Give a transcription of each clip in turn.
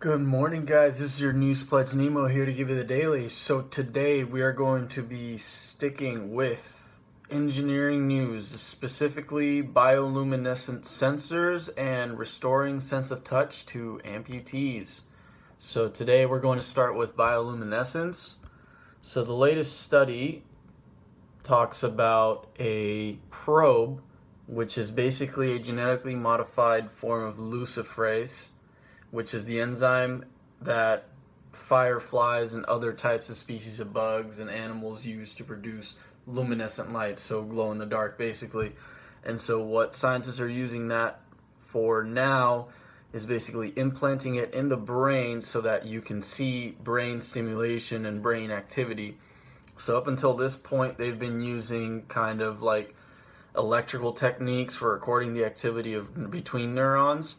Good morning, guys. This is your News Pledge Nemo here to give you the daily. So today we are going to be sticking with engineering news, specifically bioluminescent sensors and restoring sense of touch to amputees. So today we're going to start with bioluminescence. So the latest study talks about a probe, which is basically a genetically modified form of luciferase, which is the enzyme that fireflies and other types of species of bugs and animals use to produce luminescent light, so glow in the dark basically. And so what scientists are using that for now is basically implanting it in the brain so that you can see brain stimulation and brain activity. So up until this point, they've been using kind of like electrical techniques for recording the activity of between neurons.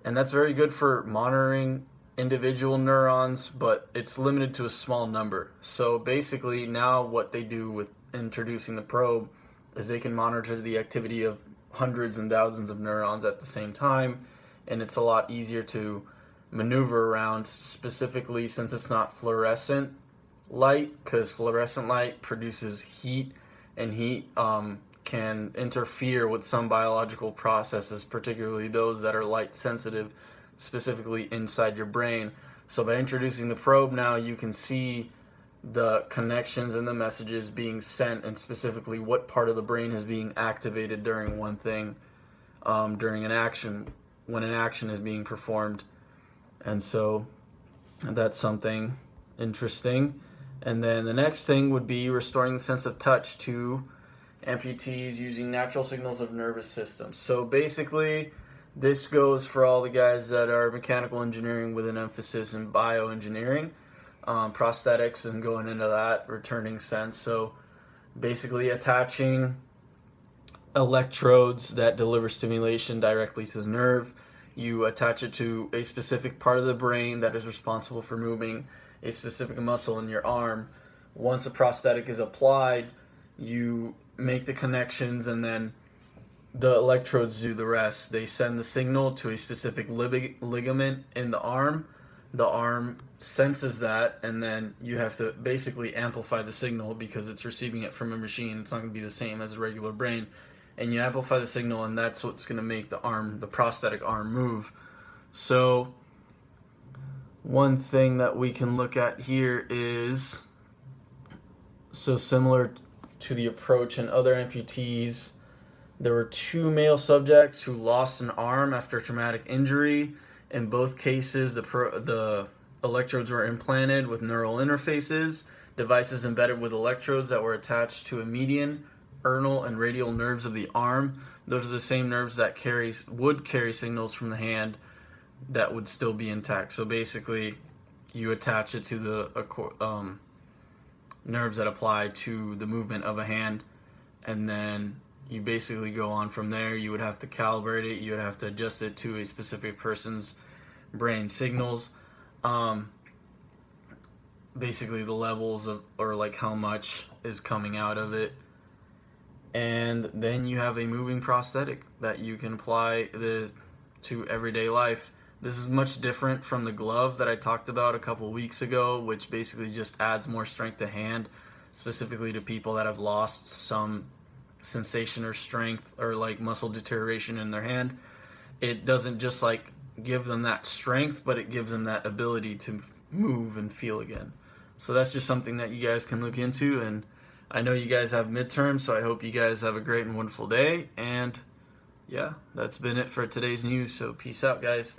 And that's very good for monitoring individual neurons, but it's limited to a small number. So basically now what they do with introducing the probe is they can monitor the activity of hundreds and thousands of neurons at the same time, and it's a lot easier to maneuver around, specifically since it's not fluorescent light, because fluorescent light produces heat, and heat can interfere with some biological processes, particularly those that are light sensitive, specifically inside your brain. So by introducing the probe now, you can see the connections and the messages being sent, and specifically what part of the brain is being activated during one thing, during an action, when an action is being performed. And so that's something interesting. And then the next thing would be restoring the sense of touch to amputees using natural signals of nervous systems. So basically, this goes for all the guys that are mechanical engineering with an emphasis in bioengineering, prosthetics, and going into that, returning sense. So basically attaching electrodes that deliver stimulation directly to the nerve. You attach it to a specific part of the brain that is responsible for moving a specific muscle in your arm. Once a prosthetic is applied, you make the connections, and then the electrodes do the rest. They send the signal to a specific ligament in the arm. The arm senses that, and then you have to basically amplify the signal because it's receiving it from a machine. It's not going to be the same as a regular brain. And you amplify the signal, and that's what's going to make the arm, the prosthetic arm, move. So one thing that we can look at here is, so similar to the approach in other amputees, there were 2 male subjects who lost an arm after traumatic injury. In both cases, the electrodes were implanted with neural interfaces, devices embedded with electrodes that were attached to a median, ulnar, and radial nerves of the arm. Those are the same nerves that would carry signals from the hand that would still be intact. So basically, you attach it to the nerves that apply to the movement of a hand, and then you basically go on from there. You would have to calibrate it, you would have to adjust it to a specific person's brain signals, basically the levels of, or like how much is coming out of it. And then you have a moving prosthetic that you can apply to everyday life. This is much different from the glove that I talked about a couple weeks ago, which basically just adds more strength to hand, specifically to people that have lost some sensation or strength or like muscle deterioration in their hand. It doesn't just like give them that strength, but it gives them that ability to move and feel again. So that's just something that you guys can look into. And I know you guys have midterms, so I hope you guys have a great and wonderful day. And yeah, that's been it for today's news. So peace out, guys.